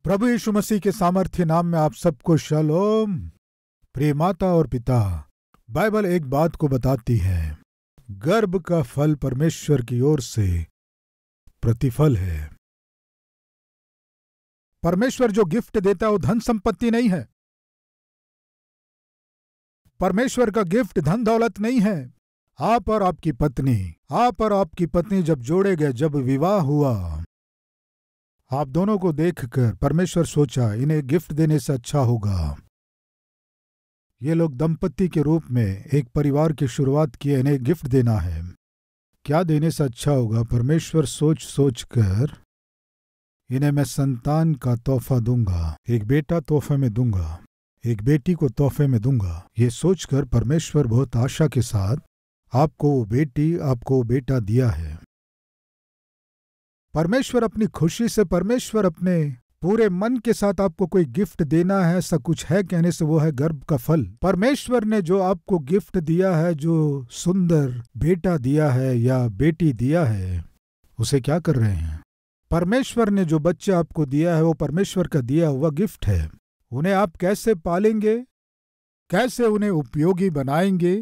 प्रभु यीशु मसीह के सामर्थ्य नाम में आप सबको शालोम। प्रिय माता और पिता, बाइबल एक बात को बताती है, गर्भ का फल परमेश्वर की ओर से प्रतिफल है। परमेश्वर जो गिफ्ट देता है वो धन संपत्ति नहीं है। परमेश्वर का गिफ्ट धन दौलत नहीं है। आप और आपकी पत्नी जब जोड़े गए, जब विवाह हुआ, आप दोनों को देखकर परमेश्वर सोचा इन्हें गिफ्ट देने से अच्छा होगा, ये लोग दंपत्ति के रूप में एक परिवार की शुरुआत किए, इन्हें गिफ्ट देना है। क्या देने से अच्छा होगा? परमेश्वर सोच कर इन्हें मैं संतान का तोहफा दूंगा, एक बेटा तोहफे में दूंगा, एक बेटी को तोहफे में दूंगा। ये सोचकर परमेश्वर बहुत आशा के साथ आपको वो बेटी, आपको वो बेटा दिया है। परमेश्वर अपनी खुशी से, परमेश्वर अपने पूरे मन के साथ आपको कोई गिफ्ट देना है, ऐसा कुछ है कहने से वो है गर्भ का फल। परमेश्वर ने जो आपको गिफ्ट दिया है, जो सुंदर बेटा दिया है या बेटी दिया है, उसे क्या कर रहे हैं? परमेश्वर ने जो बच्चे आपको दिया है वो परमेश्वर का दिया हुआ गिफ्ट है। उन्हें आप कैसे पालेंगे, कैसे उन्हें उपयोगी बनाएंगे,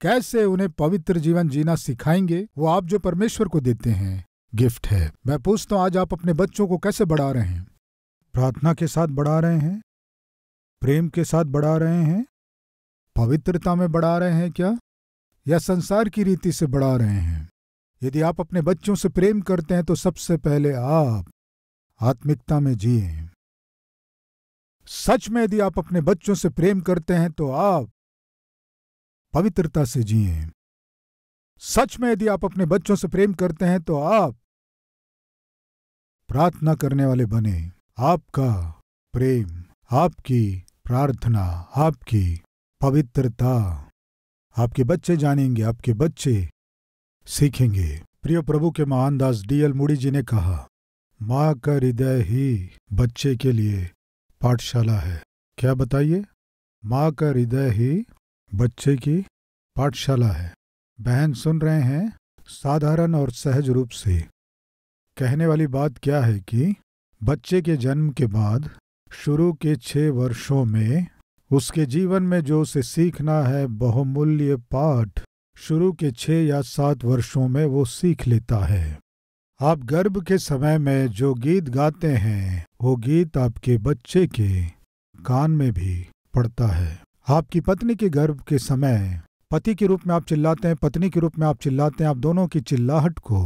कैसे उन्हें पवित्र जीवन जीना सिखाएंगे, वो आप जो परमेश्वर को देते हैं गिफ्ट है। मैं पूछता हूं, आज आप अपने बच्चों को कैसे बढ़ा रहे हैं? प्रार्थना के साथ बढ़ा रहे हैं? प्रेम के साथ बढ़ा रहे हैं? पवित्रता में बढ़ा रहे हैं क्या, या संसार की रीति से बढ़ा रहे हैं? यदि आप अपने बच्चों से प्रेम करते हैं तो सबसे पहले आप आत्मिकता में जिए। सच में यदि आप अपने बच्चों से प्रेम करते हैं तो आप पवित्रता से जिए। सच में यदि आप अपने बच्चों से प्रेम करते हैं तो आप प्रार्थना करने वाले बने। आपका प्रेम, आपकी प्रार्थना, आपकी पवित्रता आपके बच्चे जानेंगे, आपके बच्चे सीखेंगे। प्रिय प्रभु के महान दास D.L. मूडी जी ने कहा, माँ का हृदय ही बच्चे के लिए पाठशाला है। क्या बताइए? माँ का हृदय ही बच्चे की पाठशाला है। बहन सुन रहे हैं? साधारण और सहज रूप से कहने वाली बात क्या है कि बच्चे के जन्म के बाद शुरू के 6 वर्षों में उसके जीवन में जो उसे सीखना है, बहुमूल्य पाठ शुरू के 6 या 7 वर्षों में वो सीख लेता है। आप गर्भ के समय में जो गीत गाते हैं, वो गीत आपके बच्चे के कान में भी पड़ता है। आपकी पत्नी के गर्भ के समय पति के रूप में आप चिल्लाते हैं, पत्नी के रूप में आप चिल्लाते हैं, आप दोनों की चिल्लाहट को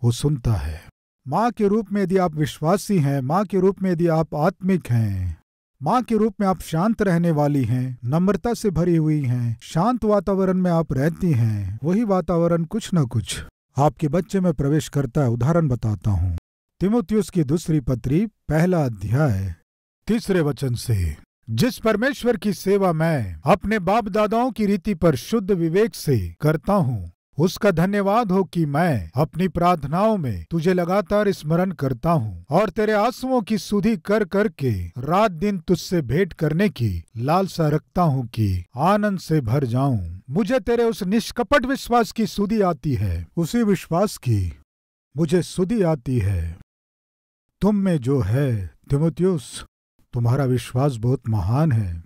वो सुनता है। माँ के रूप में यदि आप विश्वासी हैं, माँ के रूप में यदि आप आत्मिक हैं, माँ के रूप में आप शांत रहने वाली हैं, नम्रता से भरी हुई हैं, शांत वातावरण में आप रहती हैं, वही वातावरण कुछ न कुछ आपके बच्चे में प्रवेश करता है। उदाहरण बताता हूँ, तीमुथियुस की दूसरी पत्री 1 अध्याय 3 वचन से, जिस परमेश्वर की सेवा मैं अपने बाप दादाओं की रीति पर शुद्ध विवेक से करता हूँ, उसका धन्यवाद हो कि मैं अपनी प्रार्थनाओं में तुझे लगातार स्मरण करता हूँ और तेरे आंसुओं की सुधि कर करके रात दिन तुझसे भेंट करने की लालसा रखता हूँ कि आनंद से भर जाऊं। मुझे तेरे उस निष्कपट विश्वास की सुधि आती है, उसी विश्वास की मुझे सुधि आती है तुम में जो है। तीमुथियुस, तुम्हारा विश्वास बहुत महान है।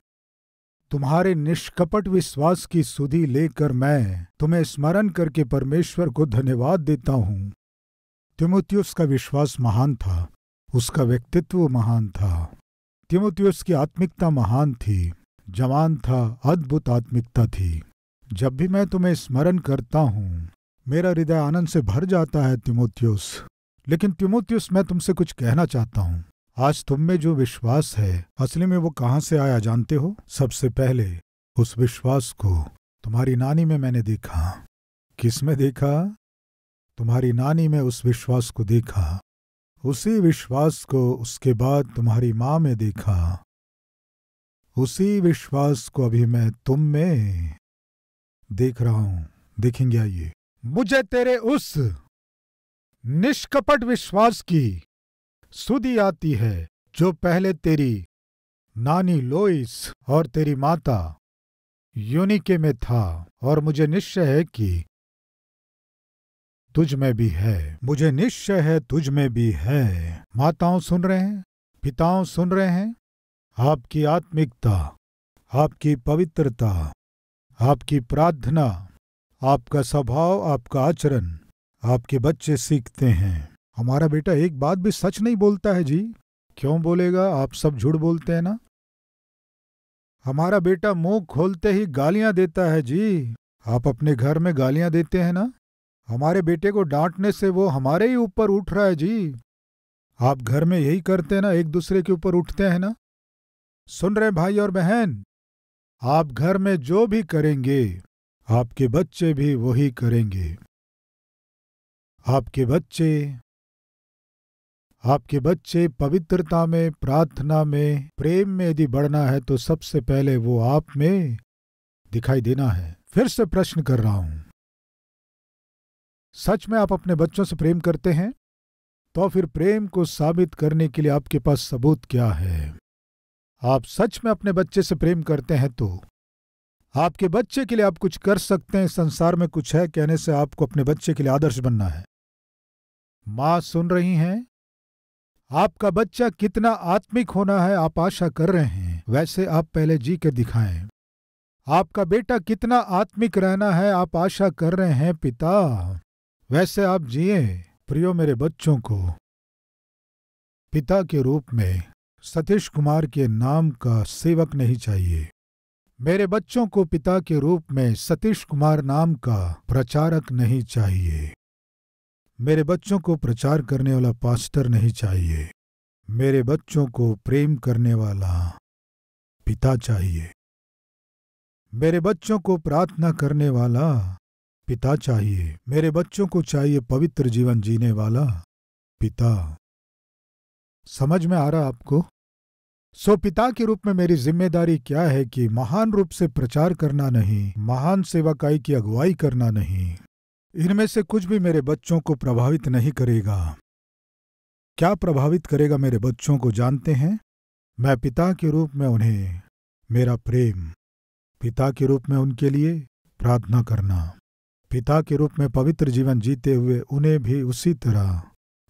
तुम्हारे निष्कपट विश्वास की सुधि लेकर मैं तुम्हें स्मरण करके परमेश्वर को धन्यवाद देता हूँ। तीमुथियुस का विश्वास महान था, उसका व्यक्तित्व महान था, तीमुथियुस की आत्मिकता महान थी, जवान था, अद्भुत आत्मिकता थी। जब भी मैं तुम्हें स्मरण करता हूँ मेरा हृदय आनंद से भर जाता है तीमुथियुस। लेकिन तीमुथियुस, मैं तुमसे कुछ कहना चाहता हूँ। आज तुम में जो विश्वास है, असली में वो कहाँ से आया जानते हो? सबसे पहले उस विश्वास को तुम्हारी नानी में मैंने देखा। किस में देखा? तुम्हारी नानी में उस विश्वास को देखा। उसी विश्वास को उसके बाद तुम्हारी माँ में देखा। उसी विश्वास को अभी मैं तुम में देख रहा हूं। देखेंगे आइए। मुझे तेरे उस निष्कपट विश्वास की सुधि आती है जो पहले तेरी नानी लोइस और तेरी माता यूनिके में था, और मुझे निश्चय है कि तुझ में भी है। मुझे निश्चय है तुझ में भी है। माताओं सुन रहे हैं? पिताओं सुन रहे हैं? आपकी आत्मिकता, आपकी पवित्रता, आपकी प्रार्थना, आपका स्वभाव, आपका आचरण आपके बच्चे सीखते हैं। हमारा बेटा एक बात भी सच नहीं बोलता है जी। क्यों बोलेगा? आप सब झूठ बोलते हैं ना। हमारा बेटा मुंह खोलते ही गालियां देता है जी। आप अपने घर में गालियां देते हैं ना। हमारे बेटे को डांटने से वो हमारे ही ऊपर उठ रहा है जी। आप घर में यही करते हैं ना, एक दूसरे के ऊपर उठते हैं ना। सुन रहे भाई और बहन, आप घर में जो भी करेंगे आपके बच्चे भी वही करेंगे। आपके बच्चे पवित्रता में, प्रार्थना में, प्रेम में यदि बढ़ना है तो सबसे पहले वो आप में दिखाई देना है। फिर से प्रश्न कर रहा हूं, सच में आप अपने बच्चों से प्रेम करते हैं? तो फिर प्रेम को साबित करने के लिए आपके पास सबूत क्या है? आप सच में अपने बच्चे से प्रेम करते हैं तो आपके बच्चे के लिए आप कुछ कर सकते हैं। संसार में कुछ है कहने से आपको अपने बच्चे के लिए आदर्श बनना है। मां सुन रही हैं? आपका बच्चा कितना आत्मिक होना है आप आशा कर रहे हैं, वैसे आप पहले जी कर दिखाएं। आपका बेटा कितना आत्मिक रहना है आप आशा कर रहे हैं पिता, वैसे आप जिए। प्रियो मेरे बच्चों को पिता के रूप में सतीश कुमार के नाम का सेवक नहीं चाहिए। मेरे बच्चों को पिता के रूप में सतीश कुमार नाम का प्रचारक नहीं चाहिए। मेरे बच्चों को प्रचार करने वाला पास्टर नहीं चाहिए। मेरे बच्चों को प्रेम करने वाला पिता चाहिए। मेरे बच्चों को प्रार्थना करने वाला पिता चाहिए। मेरे बच्चों को चाहिए पवित्र जीवन जीने वाला पिता। समझ में आ रहा आपको? सो पिता के रूप में मेरी जिम्मेदारी क्या है कि महान रूप से प्रचार करना नहीं, महान सेवकाई की अगुवाई करना नहीं। इनमें से कुछ भी मेरे बच्चों को प्रभावित नहीं करेगा। क्या प्रभावित करेगा मेरे बच्चों को जानते हैं? मैं पिता के रूप में उन्हें मेरा प्रेम, पिता के रूप में उनके लिए प्रार्थना करना, पिता के रूप में पवित्र जीवन जीते हुए उन्हें भी उसी तरह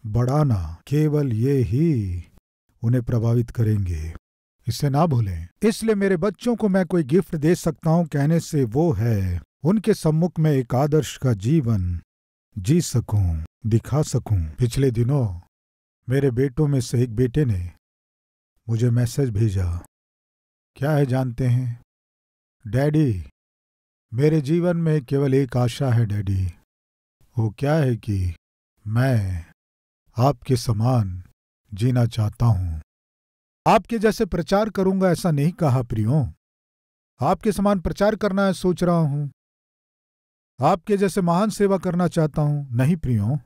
बढ़ाना, केवल ये ही उन्हें प्रभावित करेंगे। इसे ना भूलें। इसलिए मेरे बच्चों को मैं कोई गिफ्ट दे सकता हूं कहने से वो है उनके सम्मुख में एक आदर्श का जीवन जी सकूं, दिखा सकूं। पिछले दिनों मेरे बेटों में से एक बेटे ने मुझे मैसेज भेजा। क्या है जानते हैं? डैडी, मेरे जीवन में केवल एक आशा है डैडी। वो क्या है कि मैं आपके समान जीना चाहता हूं। आपके जैसे प्रचार करूंगा ऐसा नहीं कहा प्रियो। आपके समान प्रचार करना है सोच रहा हूं। आपके जैसे महान सेवा करना चाहता हूं नहीं प्रियो।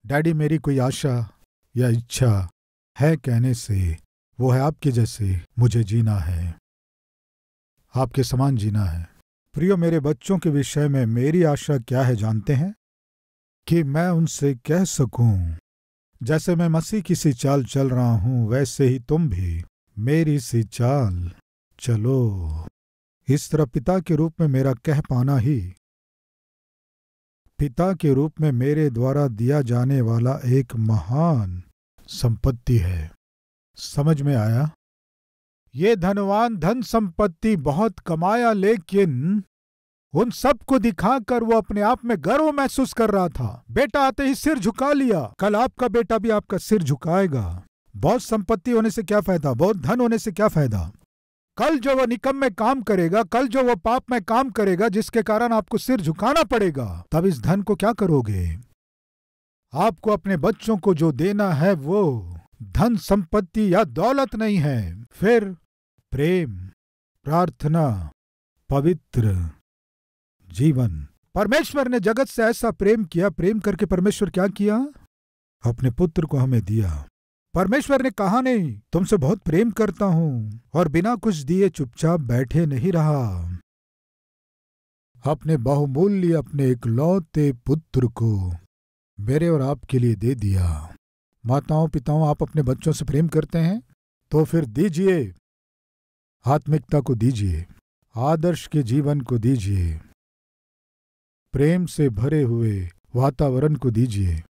डैडी, मेरी कोई आशा या इच्छा है कहने से वो है आपके जैसे मुझे जीना है, आपके समान जीना है। प्रियो, मेरे बच्चों के विषय में मेरी आशा क्या है जानते हैं? कि मैं उनसे कह सकूं, जैसे मैं मसीह की सी चाल चल रहा हूं वैसे ही तुम भी मेरी सी चाल चलो। इस तरह पिता के रूप में मेरा कह पाना ही पिता के रूप में मेरे द्वारा दिया जाने वाला एक महान संपत्ति है। समझ में आया? ये धनवान धन संपत्ति बहुत कमाया, लेकिन उन सबको दिखाकर वो अपने आप में गर्व महसूस कर रहा था। बेटा आते ही सिर झुका लिया। कल आपका बेटा भी आपका सिर झुकाएगा। बहुत संपत्ति होने से क्या फायदा, बहुत धन होने से क्या फायदा? कल जो वो निकम में काम करेगा, कल जो वो पाप में काम करेगा जिसके कारण आपको सिर झुकाना पड़ेगा, तब इस धन को क्या करोगे? आपको अपने बच्चों को जो देना है वो धन संपत्ति या दौलत नहीं है, फिर प्रेम, प्रार्थना, पवित्र जीवन। परमेश्वर ने जगत से ऐसा प्रेम किया। प्रेम करके परमेश्वर क्या किया? अपने पुत्र को हमें दिया। परमेश्वर ने कहा नहीं तुमसे बहुत प्रेम करता हूं और बिना कुछ दिए चुपचाप बैठे नहीं रहा। अपने बहुमूल्य, अपने इकलौते पुत्र को मेरे और आपके लिए दे दिया। माताओं पिताओं, आप अपने बच्चों से प्रेम करते हैं तो फिर दीजिए, आत्मिकता को दीजिए, आदर्श के जीवन को दीजिए, प्रेम से भरे हुए वातावरण को दीजिए,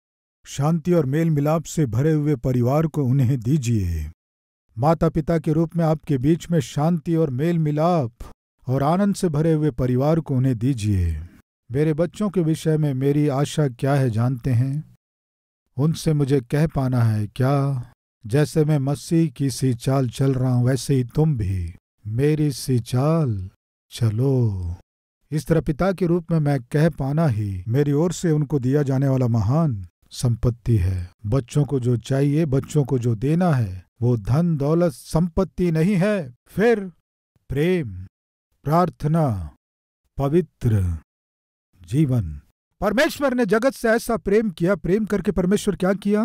शांति और मेल मिलाप से भरे हुए परिवार को उन्हें दीजिए। माता पिता के रूप में आपके बीच में शांति और मेल मिलाप और आनंद से भरे हुए परिवार को उन्हें दीजिए। मेरे बच्चों के विषय में मेरी आशा क्या है जानते हैं? उनसे मुझे कह पाना है क्या, जैसे मैं मसीह की सी चाल चल रहा हूं वैसे ही तुम भी मेरी सी चाल चलो। इस तरह पिता के रूप में मैं कह पाना ही मेरी ओर से उनको दिया जाने वाला महान संपत्ति है। बच्चों को जो चाहिए, बच्चों को जो देना है, वो धन दौलत संपत्ति नहीं है। फिर प्रेम, प्रार्थना, पवित्र जीवन। परमेश्वर ने जगत से ऐसा प्रेम किया। प्रेम करके परमेश्वर क्या किया?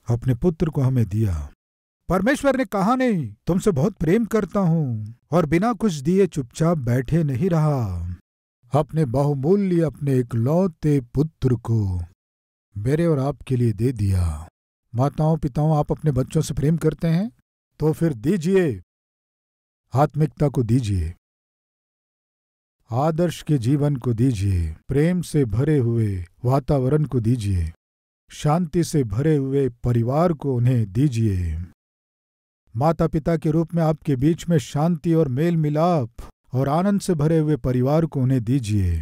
अपने पुत्र को हमें दिया। परमेश्वर ने कहा नहीं तुमसे बहुत प्रेम करता हूं और बिना कुछ दिए चुपचाप बैठे नहीं रहा। अपने बहुमूल्य अपने इकलौते पुत्र को मेरे और आपके लिए दे दिया। माताओं पिताओं, आप अपने बच्चों से प्रेम करते हैं तो फिर दीजिए, आत्मिकता को दीजिए, आदर्श के जीवन को दीजिए, प्रेम से भरे हुए वातावरण को दीजिए, शांति से भरे हुए परिवार को उन्हें दीजिए। माता पिता के रूप में आपके बीच में शांति और मेल मिलाप और आनंद से भरे हुए परिवार को उन्हें दीजिए।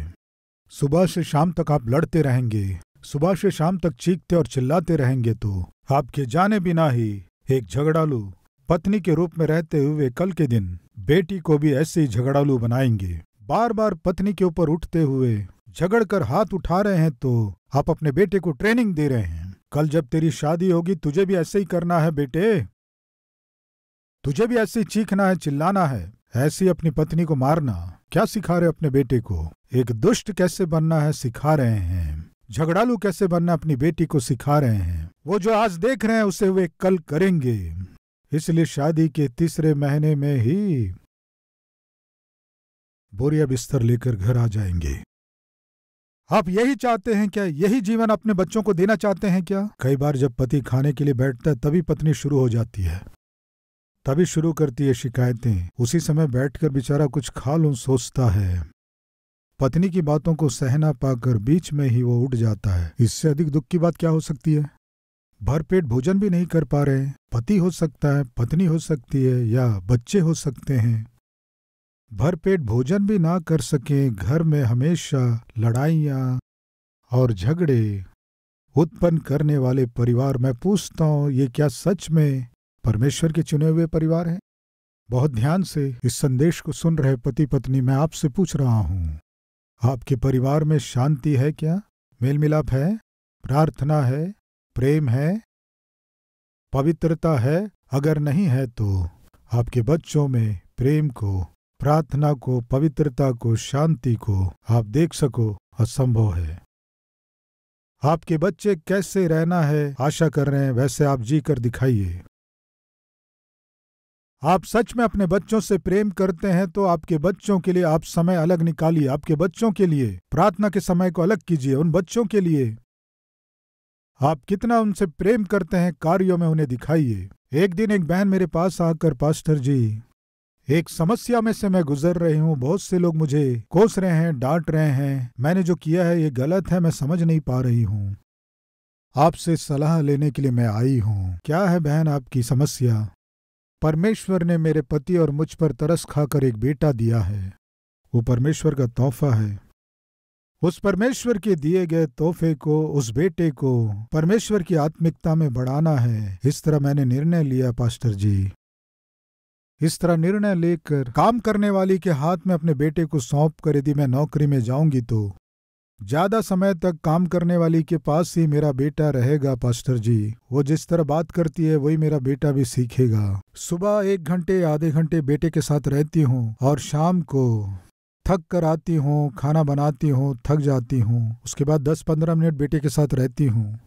सुबह से शाम तक आप लड़ते रहेंगे, सुबह से शाम तक चीखते और चिल्लाते रहेंगे तो आपके जाने बिना ही एक झगड़ालू पत्नी के रूप में रहते हुए कल के दिन बेटी को भी ऐसे ही झगड़ालू बनाएंगे। बार बार पत्नी के ऊपर उठते हुए झगड़ कर हाथ उठा रहे हैं तो आप अपने बेटे को ट्रेनिंग दे रहे हैं। कल जब तेरी शादी होगी तुझे भी ऐसे ही करना है बेटे, तुझे भी ऐसे ही चीखना है, चिल्लाना है, ऐसे ही अपनी पत्नी को मारना। क्या सिखा रहे अपने बेटे को? एक दुष्ट कैसे बनना है सिखा रहे हैं, झगड़ालू कैसे बनना अपनी बेटी को सिखा रहे हैं। वो जो आज देख रहे हैं उसे वे कल करेंगे। इसलिए शादी के तीसरे महीने में ही बोरिया बिस्तर लेकर घर आ जाएंगे। आप यही चाहते हैं क्या? यही जीवन अपने बच्चों को देना चाहते हैं क्या? कई बार जब पति खाने के लिए बैठता है तभी पत्नी शुरू हो जाती है, तभी शुरू करती है शिकायतें। उसी समय बैठकर बेचारा कुछ खा लूं सोचता है, पत्नी की बातों को सहना पाकर बीच में ही वो उठ जाता है। इससे अधिक दुख की बात क्या हो सकती है? भरपेट भोजन भी नहीं कर पा रहे। पति हो सकता है, पत्नी हो सकती है, या बच्चे हो सकते हैं। भरपेट भोजन भी ना कर सके, घर में हमेशा लड़ाइयाँ और झगड़े उत्पन्न करने वाले परिवार। मैं पूछता हूँ, ये क्या सच में परमेश्वर के चुने हुए परिवार हैं? बहुत ध्यान से इस संदेश को सुन रहे पति पत्नी, मैं आपसे पूछ रहा हूँ, आपके परिवार में शांति है क्या? मेल मिलाप है? प्रार्थना है? प्रेम है? पवित्रता है? अगर नहीं है तो आपके बच्चों में प्रेम को, प्रार्थना को, पवित्रता को, शांति को आप देख सको असंभव है। आपके बच्चे कैसे रहना है आशा कर रहे हैं वैसे आप जी कर दिखाइए। आप सच में अपने बच्चों से प्रेम करते हैं तो आपके बच्चों के लिए आप समय अलग निकालिए। आपके बच्चों के लिए प्रार्थना के समय को अलग कीजिए। उन बच्चों के लिए आप कितना उनसे प्रेम करते हैं कार्यों में उन्हें दिखाइए। एक दिन एक बहन मेरे पास आकर, पास्टर जी, एक समस्या में से मैं गुजर रही हूँ, बहुत से लोग मुझे कोस रहे हैं, डांट रहे हैं, मैंने जो किया है ये गलत है, मैं समझ नहीं पा रही हूँ, आपसे सलाह लेने के लिए मैं आई हूँ। क्या है बहन आपकी समस्या? परमेश्वर ने मेरे पति और मुझ पर तरस खाकर एक बेटा दिया है। वो परमेश्वर का तोहफा है। उस परमेश्वर के दिए गए तोहफे को, उस बेटे को परमेश्वर की आत्मिकता में बढ़ाना है। इस तरह मैंने निर्णय लिया पास्टर जी। इस तरह निर्णय लेकर काम करने वाली के हाथ में अपने बेटे को सौंप कर यदि मैं नौकरी में जाऊंगी तो ज्यादा समय तक काम करने वाली के पास ही मेरा बेटा रहेगा। पास्टर जी, वो जिस तरह बात करती है वही मेरा बेटा भी सीखेगा। सुबह 1 घंटे आधे घंटे बेटे के साथ रहती हूँ और शाम को थक कर आती हूँ, खाना बनाती हूँ, थक जाती हूँ। उसके बाद 10-15 मिनट बेटे के साथ रहती हूँ।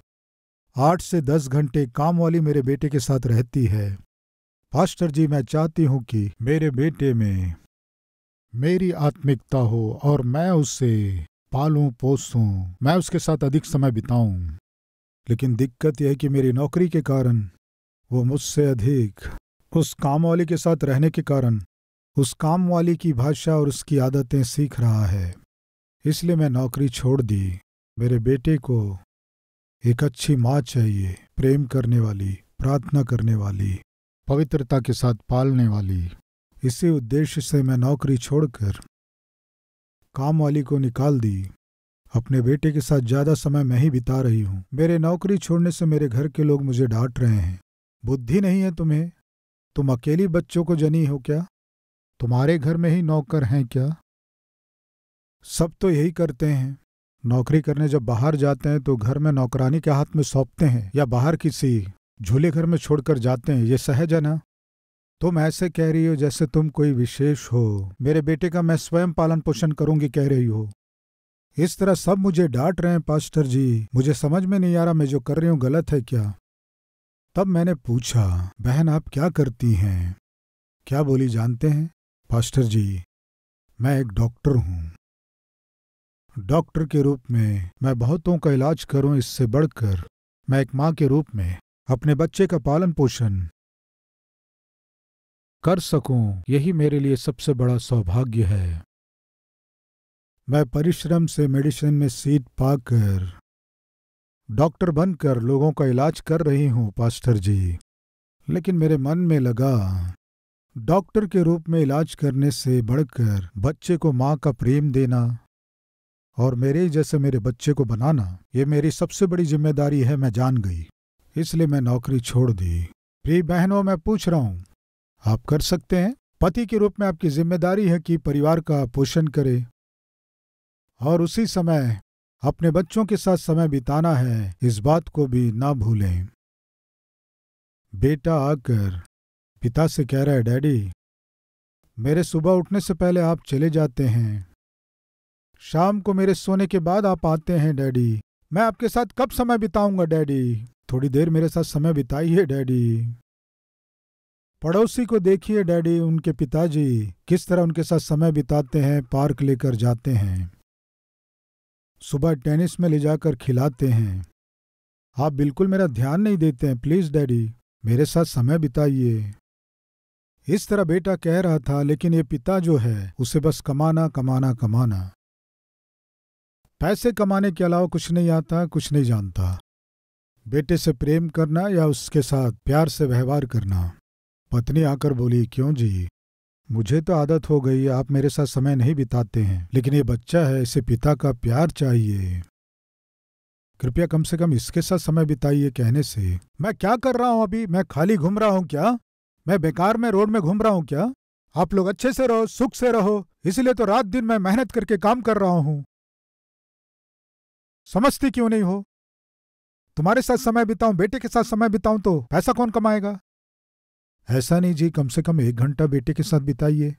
8 से 10 घंटे काम वाली मेरे बेटे के साथ रहती है। पास्टर जी, मैं चाहती हूँ कि मेरे बेटे में मेरी आत्मिकता हो और मैं उसे पालूं पोसूं, मैं उसके साथ अधिक समय बिताऊं। लेकिन दिक्कत यह है कि मेरी नौकरी के कारण वो मुझसे अधिक उस काम वाली के साथ रहने के कारण उस काम वाली की भाषा और उसकी आदतें सीख रहा है। इसलिए मैं नौकरी छोड़ दी। मेरे बेटे को एक अच्छी माँ चाहिए, प्रेम करने वाली, प्रार्थना करने वाली, पवित्रता के साथ पालने वाली। इसी उद्देश्य से मैं नौकरी छोड़कर काम वाली को निकाल दी। अपने बेटे के साथ ज्यादा समय मैं ही बिता रही हूँ। मेरे नौकरी छोड़ने से मेरे घर के लोग मुझे डांट रहे हैं। बुद्धि नहीं है तुम्हें? तुम अकेली बच्चों को जनी हो क्या? तुम्हारे घर में ही नौकर हैं क्या? सब तो यही करते हैं। नौकरी करने जब बाहर जाते हैं तो घर में नौकरानी के हाथ में सौंपते हैं या बाहर किसी झूले घर में छोड़कर जाते हैं। ये सहज है ना? तुम ऐसे कह रही हो जैसे तुम कोई विशेष हो। मेरे बेटे का मैं स्वयं पालन पोषण करूंगी कह रही हो। इस तरह सब मुझे डांट रहे हैं पास्टर जी। मुझे समझ में नहीं आ रहा मैं जो कर रही हूँ गलत है क्या? तब मैंने पूछा, बहन आप क्या करती हैं? क्या बोली जानते हैं? पास्टर जी, मैं एक डॉक्टर हूँ। डॉक्टर के रूप में मैं बहुतों का इलाज करूं, इससे बढ़कर मैं एक माँ के रूप में अपने बच्चे का पालन पोषण कर सकूं, यही मेरे लिए सबसे बड़ा सौभाग्य है। मैं परिश्रम से मेडिसिन में सीट पाकर डॉक्टर बनकर लोगों का इलाज कर रही हूं पास्टर जी। लेकिन मेरे मन में लगा डॉक्टर के रूप में इलाज करने से बढ़कर बच्चे को माँ का प्रेम देना और मेरे जैसे मेरे बच्चे को बनाना, ये मेरी सबसे बड़ी जिम्मेदारी है। मैं जान गई, इसलिए मैं नौकरी छोड़ दी। प्रिय बहनों, मैं पूछ रहा हूँ, आप कर सकते हैं? पति के रूप में आपकी जिम्मेदारी है कि परिवार का पोषण करे और उसी समय अपने बच्चों के साथ समय बिताना है, इस बात को भी ना भूलें। बेटा आकर पिता से कह रहा है, डैडी मेरे सुबह उठने से पहले आप चले जाते हैं, शाम को मेरे सोने के बाद आप आते हैं डैडी। मैं आपके साथ कब समय बिताऊंगा डैडी? थोड़ी देर मेरे साथ समय बिताइए डैडी। पड़ोसी को देखिए डैडी, उनके पिताजी किस तरह उनके साथ समय बिताते हैं, पार्क लेकर जाते हैं, सुबह टेनिस में ले जाकर खिलाते हैं। आप बिल्कुल मेरा ध्यान नहीं देते हैं। प्लीज डैडी मेरे साथ समय बिताइए। इस तरह बेटा कह रहा था, लेकिन ये पिता जो है उसे बस कमाना कमाना कमाना, पैसे कमाने के अलावा कुछ नहीं आता, कुछ नहीं जानता। बेटे से प्रेम करना या उसके साथ प्यार से व्यवहार करना। पत्नी आकर बोली, क्यों जी, मुझे तो आदत हो गई, आप मेरे साथ समय नहीं बिताते हैं, लेकिन ये बच्चा है, इसे पिता का प्यार चाहिए, कृपया कम से कम इसके साथ समय बिताइए। कहने से मैं क्या कर रहा हूं अभी? मैं खाली घूम रहा हूं क्या? मैं बेकार में रोड में घूम रहा हूं क्या? आप लोग अच्छे से रहो, सुख से रहो, इसलिए तो रात दिन मैं मेहनत करके काम कर रहा हूं। समझती क्यों नहीं हो? तुम्हारे साथ समय बिताऊं, बेटे के साथ समय बिताऊं तो पैसा कौन कमाएगा? ऐसा नहीं जी, कम से कम 1 घंटा बेटे के साथ बिताइए।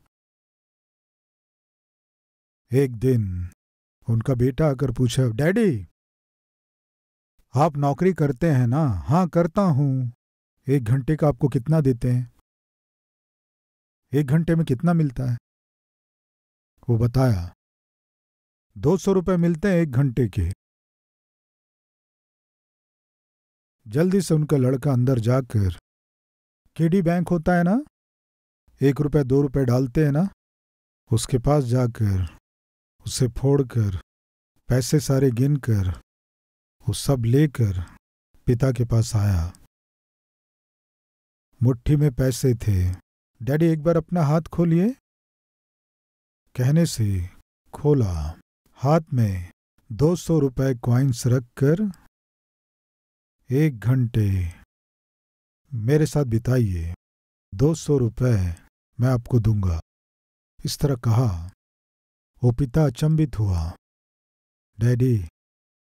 एक दिन उनका बेटा आकर पूछा, डैडी आप नौकरी करते हैं ना? हाँ करता हूं। 1 घंटे का आपको कितना देते हैं? 1 घंटे में कितना मिलता है? वो बताया, 200 रुपए मिलते हैं 1 घंटे के। जल्दी से उनका लड़का अंदर जाकर, केडी बैंक होता है ना, 1 रुपए 2 रुपए डालते हैं ना, उसके पास जाकर उसे फोड़कर पैसे सारे गिनकर वो सब लेकर पिता के पास आया। मुट्ठी में पैसे थे। डैडी एक बार अपना हाथ खोलिए। कहने से खोला। हाथ में 200 रुपए कॉइन्स रखकर 1 घंटे मेरे साथ बिताइए, 200 रुपए मैं आपको दूंगा, इस तरह कहा। वो पिता अचंभित हुआ। डैडी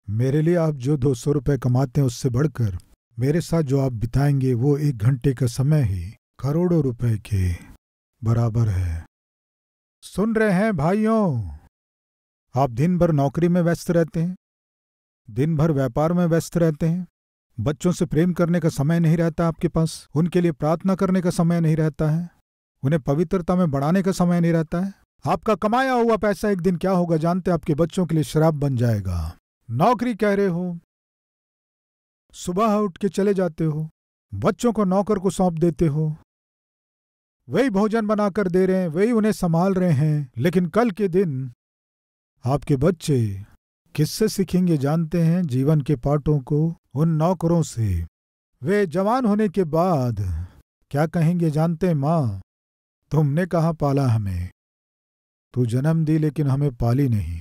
मेरे लिए आप जो 200 रुपए कमाते हैं उससे बढ़कर मेरे साथ जो आप बिताएंगे वो 1 घंटे का समय ही करोड़ों रुपए के बराबर है। सुन रहे हैं भाइयों? आप दिन भर नौकरी में व्यस्त रहते हैं, दिन भर व्यापार में व्यस्त रहते हैं, बच्चों से प्रेम करने का समय नहीं रहता आपके पास, उनके लिए प्रार्थना करने का समय नहीं रहता है, उन्हें पवित्रता में बढ़ाने का समय नहीं रहता है। आपका कमाया हुआ पैसा एक दिन क्या होगा जानते? आपके बच्चों के लिए श्राप बन जाएगा। नौकरी कह रहे हो, सुबह उठ के चले जाते हो, बच्चों को नौकर को सौंप देते हो, वही भोजन बनाकर दे रहे हैं, वही उन्हें संभाल रहे हैं, लेकिन कल के दिन आपके बच्चे किससे सीखेंगे जानते हैं? जीवन के पाठों को उन नौकरों से। वे जवान होने के बाद क्या कहेंगे जानते हैं? माँ, तुमने कहाँ पाला हमें, तू जन्म दी लेकिन हमें पाली नहीं।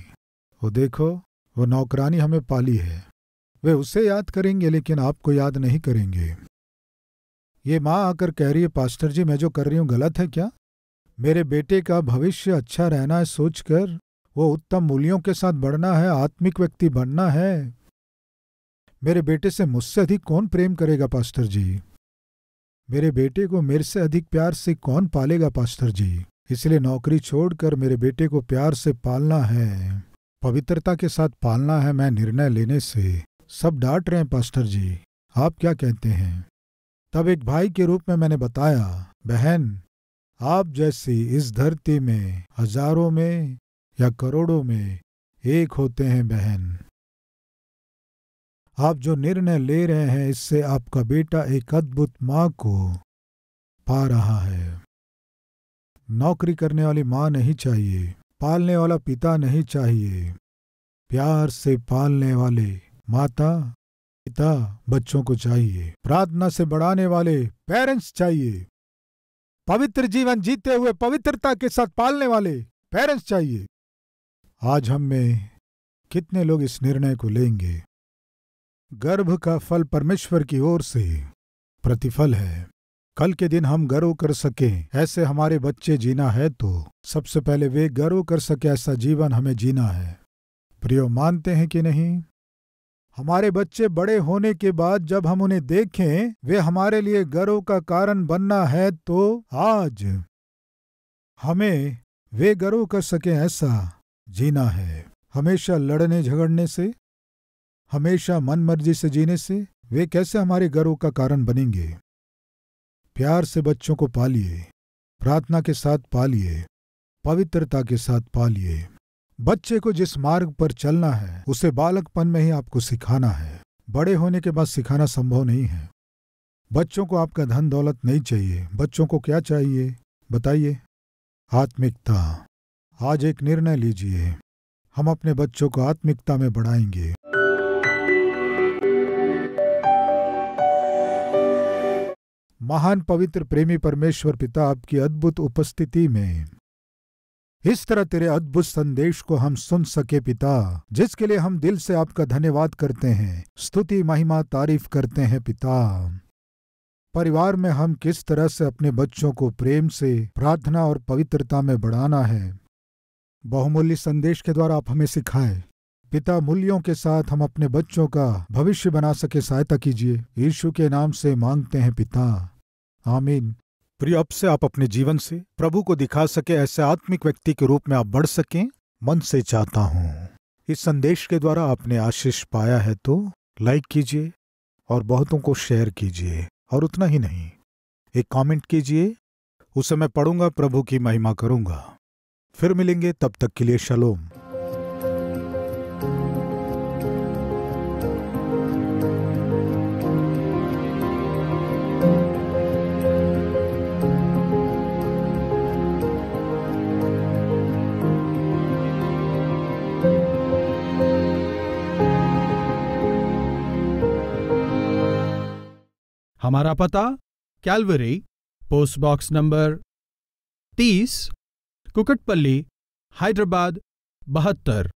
वो देखो, वो नौकरानी हमें पाली है। वे उसे याद करेंगे लेकिन आपको याद नहीं करेंगे। ये माँ आकर कह रही है, पास्टर जी मैं जो कर रही हूँ गलत है क्या? मेरे बेटे का भविष्य अच्छा रहना है सोचकर, वो उत्तम मूल्यों के साथ बढ़ना है, आत्मिक व्यक्ति बनना है। मेरे बेटे से मुझसे अधिक कौन प्रेम करेगा पास्टर जी? मेरे बेटे को मेरे से अधिक प्यार से कौन पालेगा पास्टर जी? इसलिए नौकरी छोड़कर मेरे बेटे को प्यार से पालना है, पवित्रता के साथ पालना है। मैं निर्णय लेने से सब डांट रहे हैं पास्टर जी, आप क्या कहते हैं? तब एक भाई के रूप में मैंने बताया, बहन आप जैसी इस धरती में हजारों में या करोड़ों में एक होते हैं बहन। आप जो निर्णय ले रहे हैं इससे आपका बेटा एक अद्भुत माँ को पा रहा है। नौकरी करने वाली माँ नहीं चाहिए, पालने वाला पिता नहीं चाहिए, प्यार से पालने वाले माता पिता बच्चों को चाहिए, प्रार्थना से बढ़ाने वाले पेरेंट्स चाहिए, पवित्र जीवन जीते हुए पवित्रता के साथ पालने वाले पेरेंट्स चाहिए। आज हम में कितने लोग इस निर्णय को लेंगे? गर्भ का फल परमेश्वर की ओर से प्रतिफल है। कल के दिन हम गर्व कर सकें ऐसे हमारे बच्चे जीना है तो सबसे पहले वे गर्व कर सके ऐसा जीवन हमें जीना है। प्रियो, मानते हैं कि नहीं? हमारे बच्चे बड़े होने के बाद जब हम उन्हें देखें वे हमारे लिए गर्व का कारण बनना है, तो आज हमें वे गर्व कर सके ऐसा जीना है। हमेशा लड़ने झगड़ने से, हमेशा मनमर्जी से जीने से वे कैसे हमारे गर्व का कारण बनेंगे? प्यार से बच्चों को पालिए, प्रार्थना के साथ पालिए, पवित्रता के साथ पालिए। बच्चे को जिस मार्ग पर चलना है उसे बालकपन में ही आपको सिखाना है। बड़े होने के बाद सिखाना संभव नहीं है। बच्चों को आपका धन दौलत नहीं चाहिए। बच्चों को क्या चाहिए बताइए? आत्मिकता। आज एक निर्णय लीजिए, हम अपने बच्चों को आत्मिकता में बढ़ाएंगे। महान पवित्र प्रेमी परमेश्वर पिता, आपकी अद्भुत उपस्थिति में इस तरह तेरे अद्भुत संदेश को हम सुन सके पिता, जिसके लिए हम दिल से आपका धन्यवाद करते हैं, स्तुति महिमा तारीफ करते हैं पिता। परिवार में हम किस तरह से अपने बच्चों को प्रेम से प्रार्थना और पवित्रता में बढ़ाना है, बहुमूल्य संदेश के द्वारा आप हमें सिखाए पिता। मूल्यों के साथ हम अपने बच्चों का भविष्य बना सके सहायता कीजिए। यीशु के नाम से मांगते हैं पिता, आमीन। प्रिय, अब से आप अपने जीवन से प्रभु को दिखा सके ऐसे आत्मिक व्यक्ति के रूप में आप बढ़ सकें, मन से चाहता हूँ। इस संदेश के द्वारा आपने आशीष पाया है तो लाइक कीजिए और बहुतों को शेयर कीजिए, और उतना ही नहीं, एक कमेंट कीजिए, उसे मैं पढ़ूंगा, प्रभु की महिमा करूंगा। फिर मिलेंगे, तब तक के लिए शलोम। हमारा पता Calvary, post box number 30, Kukatpally, Hyderabad 72।